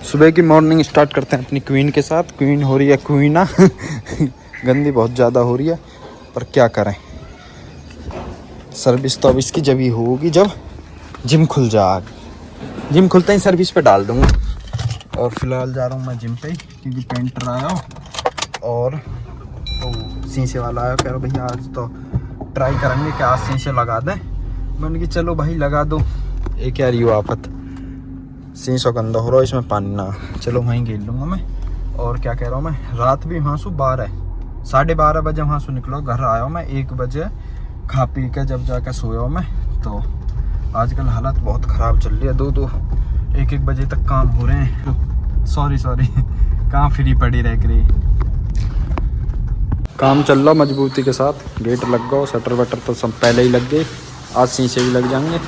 सुबह की morning start करते हैं अपनी क्वीन के साथ। क्वीन हो रही है क्वीना गंदी बहुत ज़्यादा हो रही है, पर क्या करें, सर्विस तो अब इसकी जब ही होगी जब जिम खुल जाए। जिम खुलते ही सर्विस पे डाल दूँगा। और फिलहाल जा रहा हूँ मैं जिम पे, क्योंकि पेंटर आया और शीशे वाला आया, कह रहा भैया आज तो ट्राई करेंगे कि आज शीशे लगा दें। मैंने कि चलो भाई लगा दो, एक यार यू आफत, शीशा गंदा हो रहा है, इसमें पानी ना, चलो वहीं गिर लूँगा मैं। और क्या कह रहा हूँ मैं, रात भी वहाँ से 12:30 बजे वहाँ से निकलो, घर आया हूँ मैं 1 बजे खा पी के, जब जाकर सोया हूँ मैं। तो आजकल हालत बहुत ख़राब चल रही है, 2-2 1-1 बजे तक काम हो रहे हैं। सॉरी कहाँ फ्री पड़ी रह रही, काम चल रहा मजबूती के साथ। गेट लग गया, शटर वटर तो सब पहले ही लग गए, आज शीशे भी लग जाएंगे।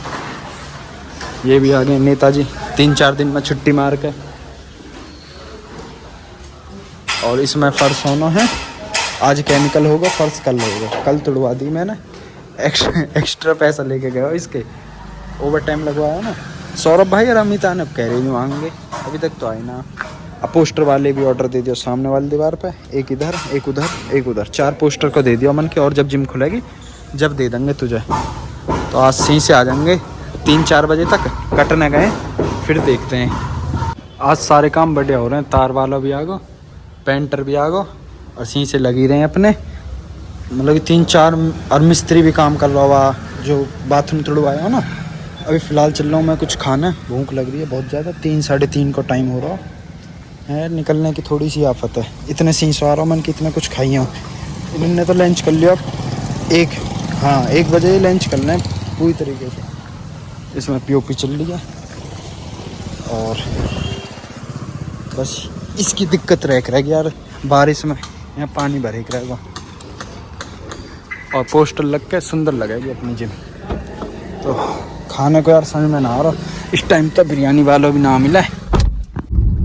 ये भी आ गए नेताजी 3-4 दिन में छुट्टी मार के। और इसमें फर्श होना है, आज केमिकल होगा, फर्श कल होगा। कल तुड़वा दी मैंने, एक्स्ट्रा पैसा लेके गया इसके, ओवर टाइम लगवाया ना। सौरभ भाई और अमिता ने कह रहे हैं मांगे, अभी तक तो आए ना। अब पोस्टर वाले भी ऑर्डर दे दिया सामने वाली दीवार पे, एक इधर एक उधर एक उधर, 4 पोस्टर को दे दिया मन के। और जब जिम खुलेगी जब दे देंगे तुझे। तो आज शीशे आ जाएंगे 3-4 बजे तक, कटने गए फिर देखते हैं। आज सारे काम बढ़िया हो रहे हैं, तार वाला भी आ गो, पेंटर भी आ गो, और शीशे लगी रहे हैं अपने। मतलब कि 3-4 और मिस्त्री भी काम कर रहा हुआ, जो बाथरूम तुड़वाया हो ना। अभी फ़िलहाल चल रहा हूँ मैं कुछ खाना, भूख लग रही है बहुत ज़्यादा। 3-3:30 को टाइम हो रहा है, निकलने की थोड़ी सी आफत है। इतने शीशे आ रहा हूँ मन, कितने कुछ खाई हूँ। इन्होंने तो लंच कर लिया, 1 बजे ही लंच करना है पूरी तरीके से। इसमें पीओपी चल रही है और बस इसकी दिक्कत रहेगी यार, बारिश में यहाँ पानी भरे रहेगा। और पोस्टर लग के सुंदर लगेगी अपनी जिम। तो खाने को यार समझ में ना आ रहा, इस टाइम तो बिरयानी वाला भी ना मिला है,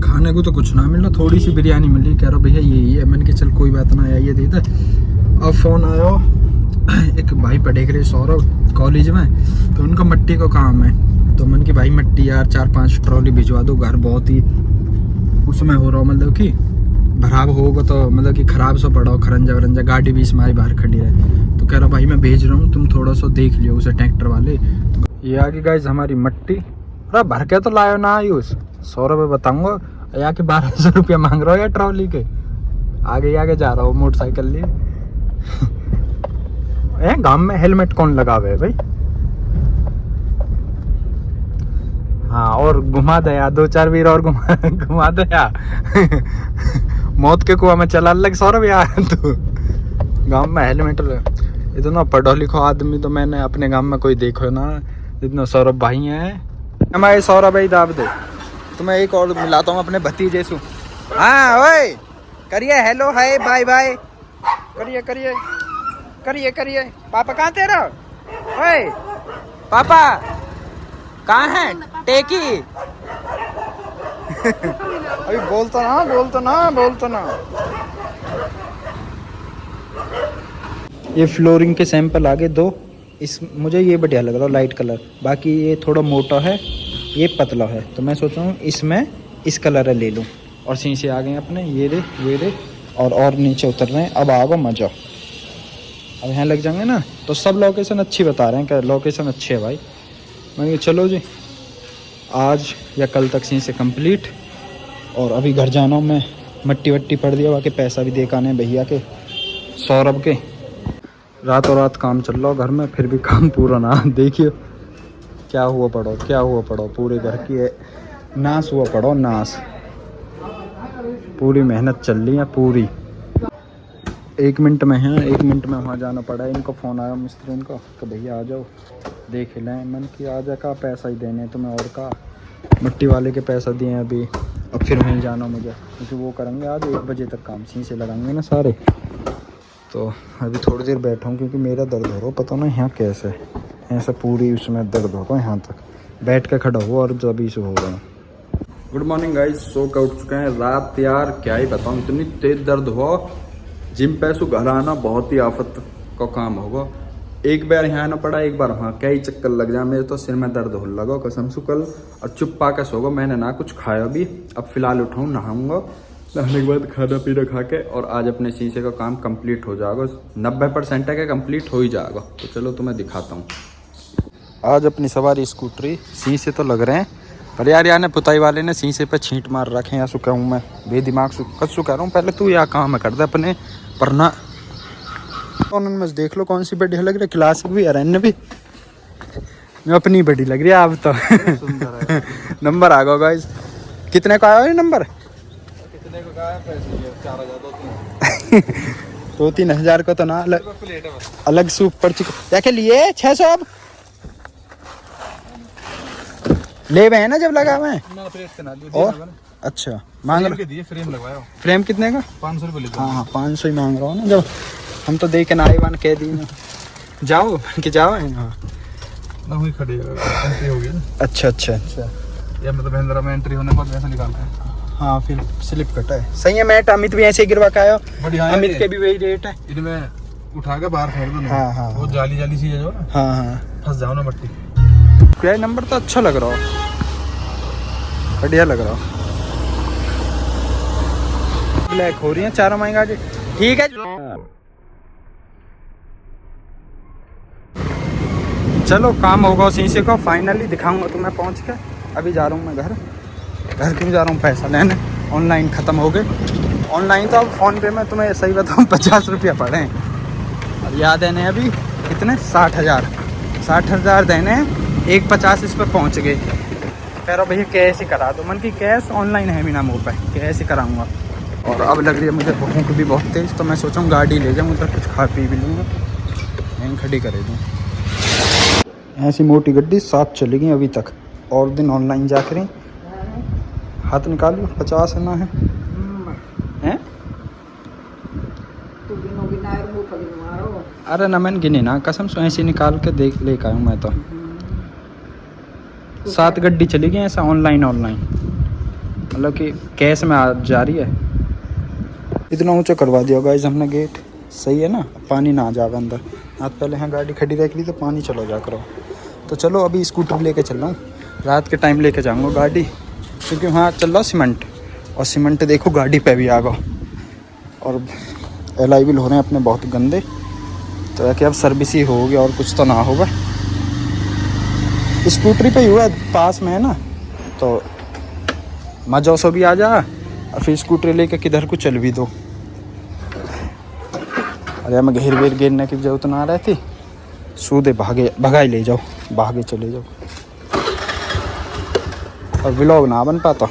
खाने को तो कुछ ना मिला, थोड़ी सी बिरयानी मिली। कह रहा भैया यही है, मैंने कि चल कोई बात ना, ये दे दे। अब फ़ोन आया, एक भाई पढ़े रहे सौरभ कॉलेज में, तो उनका मट्टी का काम है। तो मन की भाई मट्टी यार 4-5 ट्रॉली भिजवा दो, घर बहुत ही उसमें हो रहा, मतलब कि भराव होगा तो मतलब कि ख़राब सा पड़ा हो, खरंजा वरंजा, गाड़ी भी इसमें बाहर खड़ी रहे। तो कह रहा भाई मैं भेज रहा हूँ, तुम थोड़ा सा देख लियो उसे, ट्रैक्टर वाले। तो ये आगे गाइस हमारी मट्टी, अरे भर के तो लायो ना आयुष, सौरभ बताऊँगा। यहाँ के 1200 रुपया मांग रहा हो या ट्रॉली के, आगे जा रहा हो मोटरसाइकिल लिए। गांव में हेलमेट कौन लगावे भाई। हाँ, और घुमा दे यार, 2-4 वीर और घुमा दे यार। मौत के कुआं में चला लग सौरभ यार तू। गांव में हेलमेट, इतना पढ़ो लिखो आदमी तो मैंने अपने गांव में कोई देखो ना, जितना सौरभ भाई है। हमारे सौरभ भाई दाब दे, तो मैं एक और मिलाता हूँ अपने भतीजे से। हाँ ओए, करिए हेलो हाय बाय बाय, करिए। पापा कहाँ तेरा, ओए पापा कहाँ है टेकी। अभी बोलता ना। ये फ्लोरिंग के सैंपल आगे 2, इस मुझे ये बढ़िया लग रहा है लाइट कलर, बाकी ये थोड़ा मोटा है, ये पतला है। तो मैं सोच रहा हूँ इसमें इस कलर ले लूँ। और शीशे आ गए अपने, ये रे और नीचे उतर रहे हैं। अब आगा मजा, अब यहाँ लग जाएंगे ना, तो सब लोकेशन अच्छी बता रहे हैं, क्या लोकेशन अच्छी है भाई। मैं चलो जी, आज या कल तक शीशे कंप्लीट। और अभी घर जाना हूँ मैं, मट्टी वट्टी पड़ दिया, बाकी पैसा भी देकर आने भैया के, सौरभ के। रातों रात काम चल रहा घर में, फिर भी काम पूरा ना। देखिए क्या हुआ पड़ो, पूरे घर की नाश हुआ पड़ो, नाश। पूरी मेहनत चल रही है पूरी। 1 मिनट में है, 1 मिनट में वहाँ जाना पड़ा है। इनको फ़ोन आया मिस्त्री इनका, तो भैया आ जाओ देख लें। मन कि आ जा, का पैसा ही देने तुम्हें, और का मिट्टी वाले के पैसा दिए अभी। अब फिर वहीं जाना मुझे, क्योंकि वो करेंगे आज 1 बजे तक काम, शीशे लगाएंगे ना सारे। तो अभी थोड़ी देर बैठा हूँ, क्योंकि मेरा दर्द हो रहा, पता नहीं यहाँ कैसे, ऐसा पूरी उसमें दर्द हो रहा है, यहाँ तक बैठ के खड़ा हुआ और जब इशू हो रहा है। गुड मॉर्निंग गाइस, सो के उठ चुके हैं। रात यार क्या ही बताऊँ, इतनी तेज दर्द हुआ, जिम पे से घर आना बहुत ही आफत का काम होगा। एक बार यहाँ ना पड़ा, एक बार वहाँ, कई चक्कर लग जाए मेरे तो सिर में दर्द हो लगा कसम से कल। और चुप पा के सो गो, मैंने ना कुछ खाया भी। अब फिलहाल उठाऊँ, नहाऊंगा, नहाने के बाद खाना पीना खा के और आज अपने शीशे का काम कंप्लीट हो जाएगा। 90% है कि कंप्लीट हो ही जाएगा। तो चलो तुम्हें दिखाता हूँ। आज अपनी सवारी स्कूटरी, शीशे तो लग रहे हैं पर यार ने पुताई वाले ने शीशे पे छींट मार रखे हैं। या सु कहूँ मैं बेदिमाग कस कह रहा हूँ। पहले तू यह काम कर दे अपने पर ना। उनमें देख लो कौन सी बढ़िया लग रही है, क्लासिक भी अरण्य भी। मैं अपनी बड़ी लग रही है अब तो। नंबर आ गया गाइस। कितने का आया ये नंबर? कितने का है? पैसे 4000 2-3 हज़ार का तो ना अलग सूप पड़ चुका। क्या के लिए 600 अब ले गए ना जब लगा हुए और अच्छा मांग रहा। फ्रेम लगवाया, फ्रेम कितने का? 500 रुपये। हाँ 500 ही मांग रहा हूँ ना। जब हम तो देख के ना वन कह दी जाओ कि जाओ। हाँ ना हुई खड़ी एंट्री हो गई ना। अच्छा अच्छा या मतलब महिंद्रा में एंट्री होने के बाद वैसा निकालना है। हाँ फिर स्लिप कटा है। सही है। मैट अमित भी ऐसे गिरवा के आया। अमित के भी वही रेट है। इनमें उठा के बाहर फेंक दो। हाँ हाँ वो जाली जाली सी है जो ना। हाँ हाँ फंस जाओ ना मट्टी। क्या नंबर तो अच्छा लग रहा हो, बढ़िया लग रहा हो। ब्लैक हो रही है चारों माई गाड़ी। ठीक है चलो काम होगा शीशे को फाइनली दिखाऊंगा तुम्हें पहुंच के। अभी जा रहा हूँ मैं घर क्यों जा रहा हूँ? पैसा लेने। ऑनलाइन ख़त्म हो गए। ऑनलाइन तो अब फ़ोन पे में तुम्हें सही बताऊँ 50 रुपया पड़े हैं। अब याद देने अभी कितने 60,000 देने हैं। 150 इस पर पहुँच गए। कह रहा भैया कैश ही करा दो। मन की कैश ऑनलाइन है भी ना मुँह पर, कैश ही कराऊँगा। और अब लग रही है मुझे भूख भी बहुत तेज़। तो मैं सोचा हूँ गाड़ी ले जाऊँ, उधर कुछ खा पी भी लूँगा, यहीं खड़ी करे दूँ। ऐसी मोटी गड्डी 7 चली गई अभी तक। और दिन ऑनलाइन जा करें। हाथ निकालो 50 है ना है हैं? अरे ना मैंने गिनी ना कसम से ऐसे निकाल के देख ले आया हूँ मैं तो। 7 गड्डी चली गई ऐसा ऑनलाइन मतलब कि कैश में आ जा रही है। इतना ऊंचा करवा दिया गाइस हमने गेट। सही है ना, पानी ना आ जाए अंदर। आज पहले यहाँ गाड़ी खड़ी रख ली तो पानी चलो जा करो। तो चलो अभी स्कूटर लेके चल रहा हूँ। रात के टाइम लेके जाऊँगा गाड़ी, क्योंकि वहाँ चल रहा सीमेंट। और सीमेंट देखो गाड़ी पे भी आ गया। और एलॉय व्हील हो रहे हैं अपने बहुत गंदे। तो है कि अब सर्विस ही होगी और कुछ तो ना होगा। स्कूटरी पे ही हुआ, पास में है ना, तो मजा सो भी आ जा। और फिर स्कूटरी लेके किधर को चल भी दो। अरे मैं घेर गिरने की जरूरत ना रहती। सूदे भगाई ले जाओ, भागे चले जाओ और व्लॉग ना बन पाता।